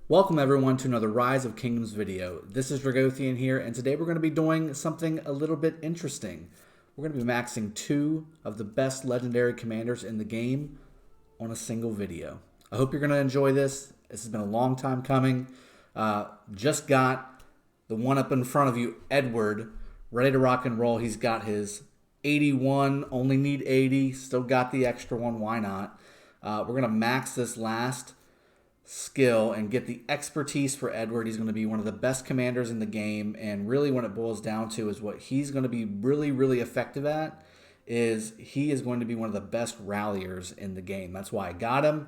Welcome everyone to another Rise of Kingdoms video. This is Dragothian here, and today we're going to be doing something a little bit interesting. We're going to be maxing 2 of the best legendary commanders in the game on a single video. I hope you're going to enjoy this. This has been a long time coming. Just got the one up in front of you, Edward, ready to rock and roll. He's got his 81, only need 80, still got the extra one, why not? We're going to max this last skill and get the expertise for Edward. He's going to be one of the best commanders in the game, and really when it boils down to is what he's going to be really effective at is he is going to be one of the best ralliers in the game. That's why I got him.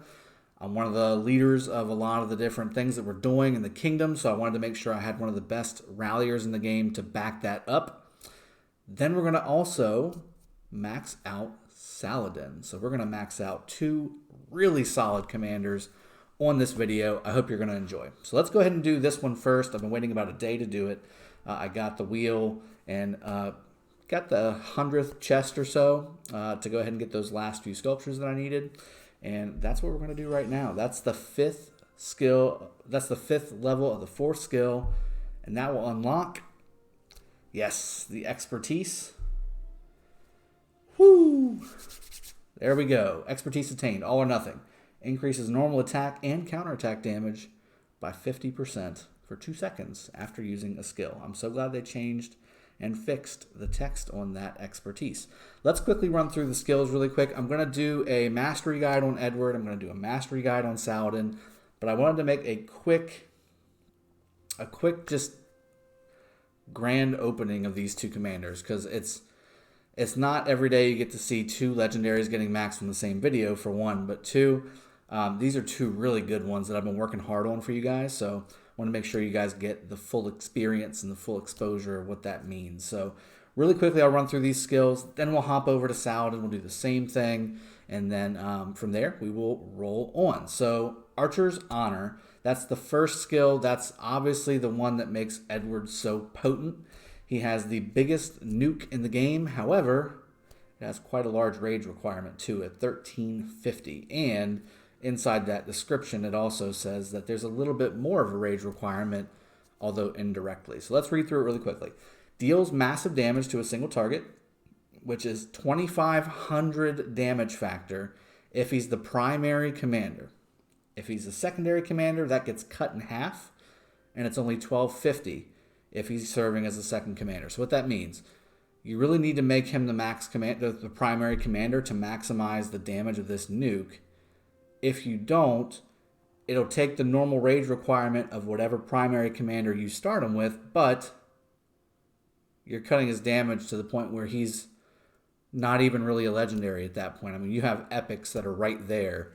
I'm one of the leaders of a lot of the different things that we're doing in the kingdom, so I wanted to make sure I had one of the best ralliers in the game to back that up. Then we're going to also max out Saladin. So we're going to max out 2 really solid commanders on this video. I hope you're going to enjoy. So let's go ahead and do this one first. I've been waiting about a day to do it. I got the wheel and got the 100th chest or so to go ahead and get those last few sculptures that I needed. And that's what we're going to do right now. That's the 5th skill. That's the 5th level of the 4th skill. And that will unlock, yes, the expertise. Woo! There we go. Expertise attained. All or nothing. Increases normal attack and counterattack damage by 50% for 2 seconds after using a skill. I'm so glad they changed and fixed the text on that expertise. Let's quickly run through the skills really quick. I'm going to do a mastery guide on Edward. I'm going to do a mastery guide on Saladin. But I wanted to make a quick just grand opening of these 2 commanders, because it's not every day you get to see 2 legendaries getting maxed from the same video, for one, but 2, these are 2 really good ones that I've been working hard on for you guys. So I want to make sure you guys get the full experience and the full exposure of what that means. So really quickly, I'll run through these skills. Then we'll hop over to Saladin. We'll do the same thing. And then from there, we will roll on. So Archer's Honor, that's the first skill. That's obviously the one that makes Edward so potent. He has the biggest nuke in the game. However, it has quite a large rage requirement too at 1350. And inside that description, it also says that there's a little bit more of a rage requirement, although indirectly. So let's read through it really quickly. Deals massive damage to a single target, which is 2500 damage factor if he's the primary commander. If he's a secondary commander, that gets cut in half, and it's only 1250 if he's serving as a second commander. So what that means, you really need to make him the primary commander to maximize the damage of this nuke. If you don't, it'll take the normal rage requirement of whatever primary commander you start him with, but you're cutting his damage to the point where he's not even really a legendary at that point. I mean, you have epics that are right there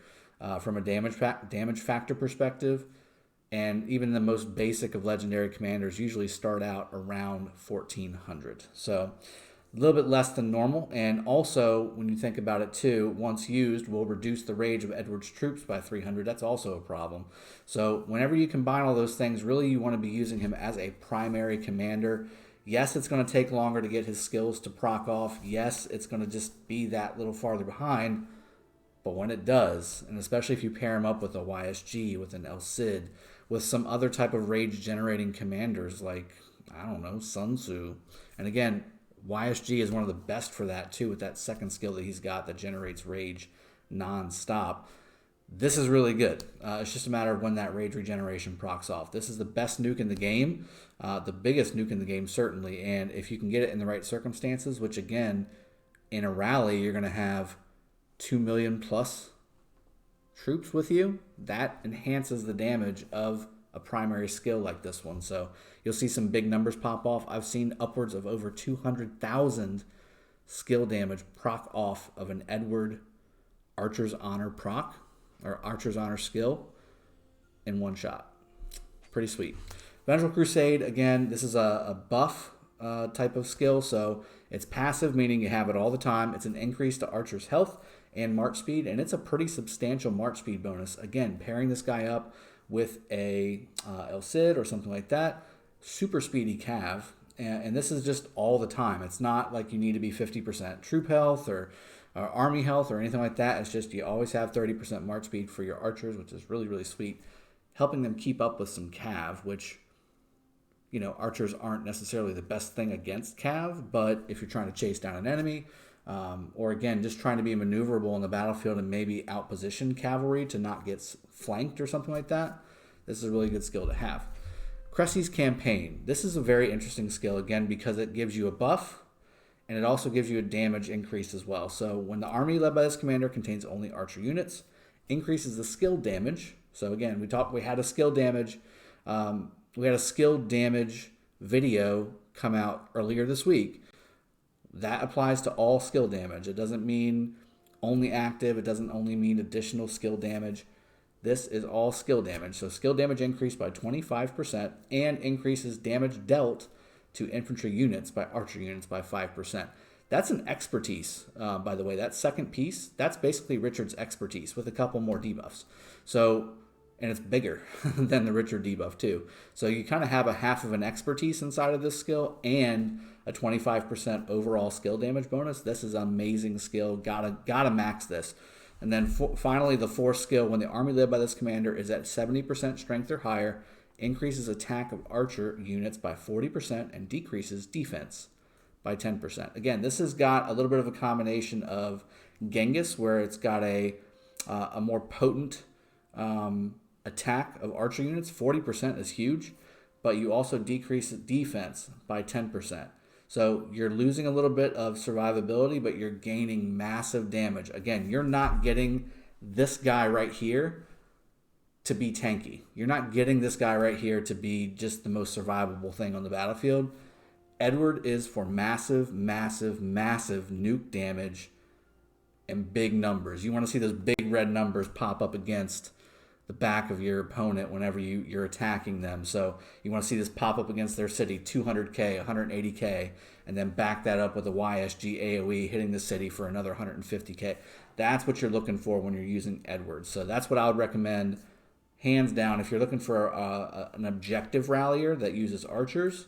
from a damage factor perspective, and even the most basic of legendary commanders usually start out around 1400. So a little bit less than normal. And also, when you think about it too, once used, will reduce the rage of Edward's troops by 300. That's also a problem. So whenever you combine all those things, really you want to be using him as a primary commander. Yes, it's going to take longer to get his skills to proc off. Yes, it's going to just be that little farther behind. But when it does, and especially if you pair him up with a YSG, with an El Cid, with some other type of rage-generating commanders like, I don't know, Sun Tzu. And again, YSG is one of the best for that too, with that second skill that he's got that generates rage non-stop. This is really good. It's just a matter of when that rage regeneration procs off. This is the best nuke in the game, the biggest nuke in the game certainly, and if you can get it in the right circumstances, which again, in a rally, you're going to have 2 million plus troops with you, that enhances the damage of a primary skill like this one. So you'll see some big numbers pop off. I've seen upwards of over 200,000 skill damage proc off of an Edward Archer's Honor proc, or Archer's Honor skill, in one shot. Pretty sweet. Vengeful Crusade, again, this is a buff type of skill, so it's passive, meaning you have it all the time. It's an increase to Archer's health and march speed, and it's a pretty substantial march speed bonus. Again, pairing this guy up with a El Cid or something like that, super speedy cav, and this is just all the time. It's not like you need to be 50% troop health or army health or anything like that. It's just you always have 30% march speed for your archers, which is really, really sweet. helping them keep up with some cav, which, you know, archers aren't necessarily the best thing against cav, but if you're trying to chase down an enemy, or again, just trying to be maneuverable in the battlefield and maybe outposition cavalry to not get flanked or something like that, this is a really good skill to have. Cressy's Campaign. This is a very interesting skill, again, because it gives you a buff, and it also gives you a damage increase as well. So when the army led by this commander contains only archer units, increases the skill damage. So again, we had a skill damage video come out earlier this week. That applies to all skill damage. It doesn't mean only active. It doesn't only mean additional skill damage. This is all skill damage. So skill damage increased by 25% and increases damage dealt to infantry units by archer units by 5%. That's an expertise, by the way. That second piece, that's basically Richard's expertise with a couple more debuffs. So, and it's bigger than the Richard debuff too. So you kind of have a half of an expertise inside of this skill and a 25% overall skill damage bonus. This is an amazing skill. Gotta max this. And then finally, the fourth skill, when the army led by this commander is at 70% strength or higher, increases attack of archer units by 40% and decreases defense by 10%. Again, this has got a little bit of a combination of Genghis, where it's got a more potent attack of archer units. 40% is huge, but you also decrease defense by 10%. So you're losing a little bit of survivability, but you're gaining massive damage. Again, you're not getting this guy right here to be tanky. You're not getting this guy right here to be just the most survivable thing on the battlefield. Edward is for massive, massive, massive nuke damage and big numbers. You want to see those big red numbers pop up against the back of your opponent whenever you're attacking them. So you want to see this pop up against their city, 200k, 180k, and then back that up with a YSG AoE hitting the city for another 150k. That's what you're looking for when you're using Edward. So that's what I would recommend, hands down. If you're looking for an objective rallier that uses archers,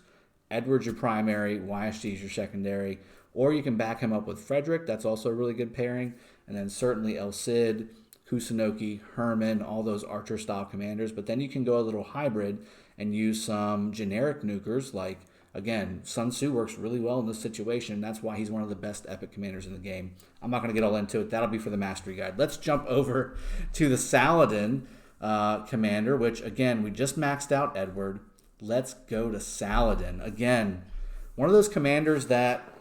Edward's your primary, YSG is your secondary, or you can back him up with Frederick. That's also a really good pairing. And then certainly El Cid, Kusunoki, Herman, all those archer-style commanders. But then you can go a little hybrid and use some generic nukers. Like, again, Sun Tzu works really well in this situation. That's why he's one of the best epic commanders in the game. I'm not going to get all into it. That'll be for the Mastery Guide. Let's jump over to the Saladin commander, which, again, we just maxed out Edward. Let's go to Saladin. Again, one of those commanders that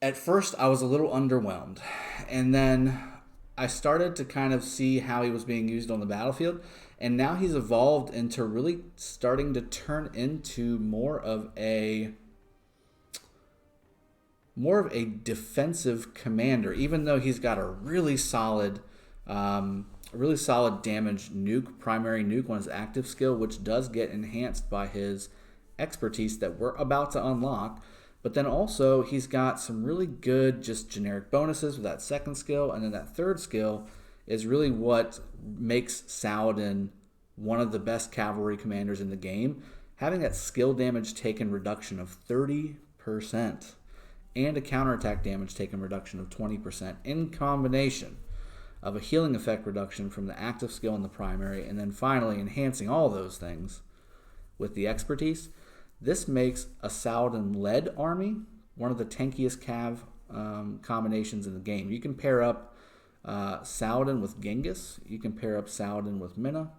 at first I was a little underwhelmed. And then I started to kind of see how he was being used on the battlefield. And now he's evolved into really starting to turn into more of a defensive commander, even though he's got a really solid damage nuke, primary nuke on his active skill, which does get enhanced by his expertise that we're about to unlock. But then also he's got some really good just generic bonuses with that second skill, and then that third skill is really what makes Saladin one of the best cavalry commanders in the game, having that skill damage taken reduction of 30% and a counterattack damage taken reduction of 20% in combination of a healing effect reduction from the active skill in the primary, and then finally enhancing all those things with the expertise. This makes a Saladin-led army one of the tankiest cav combinations in the game. You can pair up Saladin with Genghis. You can pair up Saladin with Minna.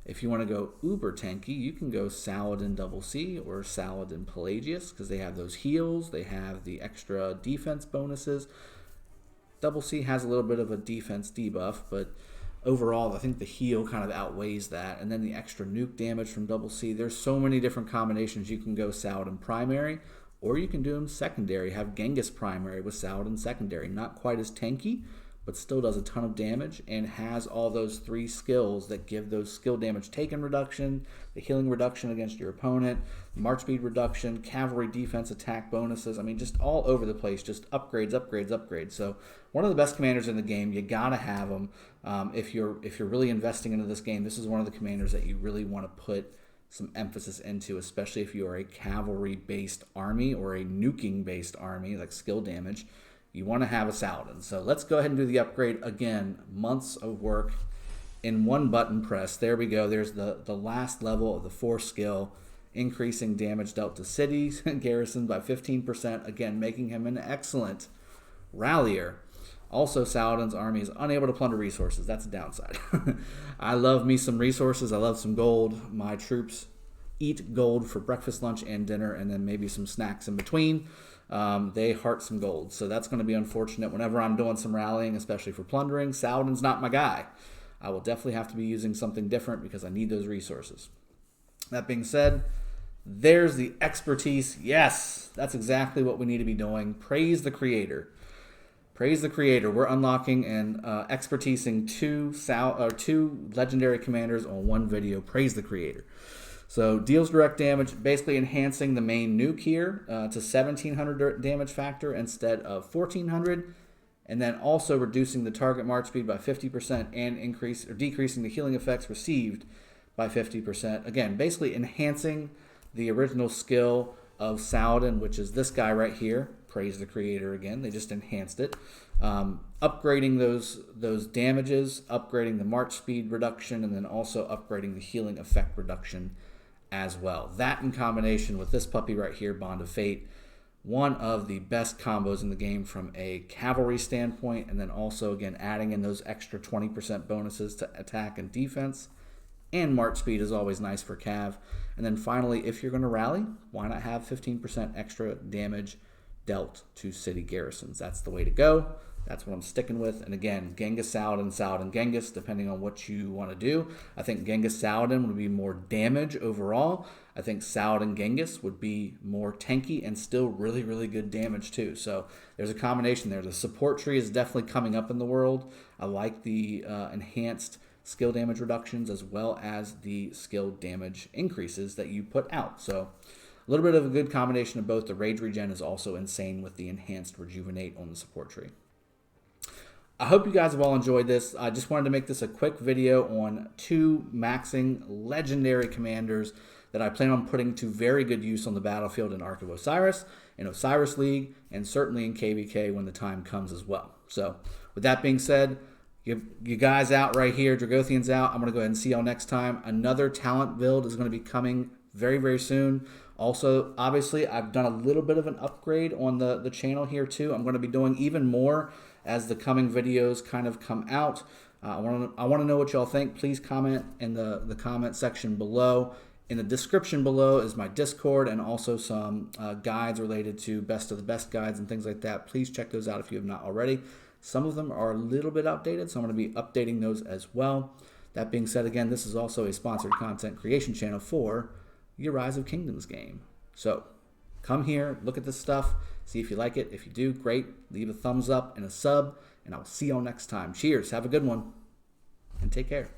If you want to go uber tanky, you can go Saladin Double C or Saladin Pelagius, because they have those heals. They have the extra defense bonuses. Double C has a little bit of a defense debuff, but overall, I think the heal kind of outweighs that. And then the extra nuke damage from Double C. There's so many different combinations. You can go Saladin primary, or you can do him secondary. Have Genghis primary with Saladin secondary. Not quite as tanky, but still does a ton of damage and has all those three skills that give those skill damage taken reduction, the healing reduction against your opponent, march speed reduction, cavalry defense attack bonuses. I mean, just all over the place, just upgrades, upgrades, upgrades. So one of the best commanders in the game. You gotta have him. If you're really investing into this game, this is one of the commanders that you really want to put some emphasis into, especially if you are a cavalry-based army or a nuking-based army, like skill damage. You want to have a Saladin. So let's go ahead and do the upgrade again. Months of work in one button press. There we go. There's the last level of the 4 skill, increasing damage dealt to cities and garrisons by 15%, again, making him an excellent rallier. Also, Saladin's army is unable to plunder resources. That's a downside. I love me some resources. I love some gold. My troops eat gold for breakfast, lunch, and dinner, and then maybe some snacks in between. They heart some gold. So that's going to be unfortunate whenever I'm doing some rallying, especially for plundering. Saladin's not my guy. I will definitely have to be using something different because I need those resources. That being said, there's the expertise. Yes, that's exactly what we need to be doing. Praise the creator. Praise the creator. We're unlocking and expertising two legendary commanders on one video. Praise the creator. So deals direct damage, basically enhancing the main nuke here to 1700 damage factor instead of 1400, and then also reducing the target march speed by 50% and decreasing the healing effects received by 50%. Again, basically enhancing the original skill of Saladin, which is this guy right here. Praise the creator again. They just enhanced it. Upgrading those damages, upgrading the march speed reduction, and then also upgrading the healing effect reduction as well. That in combination with this puppy right here, Bond of Fate, one of the best combos in the game from a cavalry standpoint, and then also, again, adding in those extra 20% bonuses to attack and defense. And march speed is always nice for Cav. And then finally, if you're going to rally, why not have 15% extra damage dealt to city garrisons? That's the way to go. That's what I'm sticking with. And again, Genghis Saladin, Saladin Genghis, depending on what you want to do. I think Genghis Saladin would be more damage overall. I think Saladin Genghis would be more tanky and still really, really good damage too. So there's a combination there. The support tree is definitely coming up in the world. I like the enhanced skill damage reductions as well as the skill damage increases that you put out. So a little bit of a good combination of both. The rage regen is also insane with the enhanced rejuvenate on the support tree. I hope you guys have all enjoyed this. I just wanted to make this a quick video on 2 maxing legendary commanders that I plan on putting to very good use on the battlefield in Ark of Osiris, in Osiris League, and certainly in KVK when the time comes as well. So with that being said, you guys out right here, Dragothians out. I'm going to go ahead and see y'all next time. Another talent build is going to be coming very, very soon. Also, obviously, I've done a little bit of an upgrade on the channel here too. I'm going to be doing even more as the coming videos kind of come out. I want to know what y'all think. Please comment in the comment section below. In the description below is my Discord and also some guides related to best of the best guides and things like that. Please check those out if you have not already. Some of them are a little bit outdated, so I'm going to be updating those as well. That being said, again, this is also a sponsored content creation channel for your Rise of Kingdoms game. So come here, look at this stuff, see if you like it. If you do, great. Leave a thumbs up and a sub, and I'll see y'all next time. Cheers. Have a good one, and take care.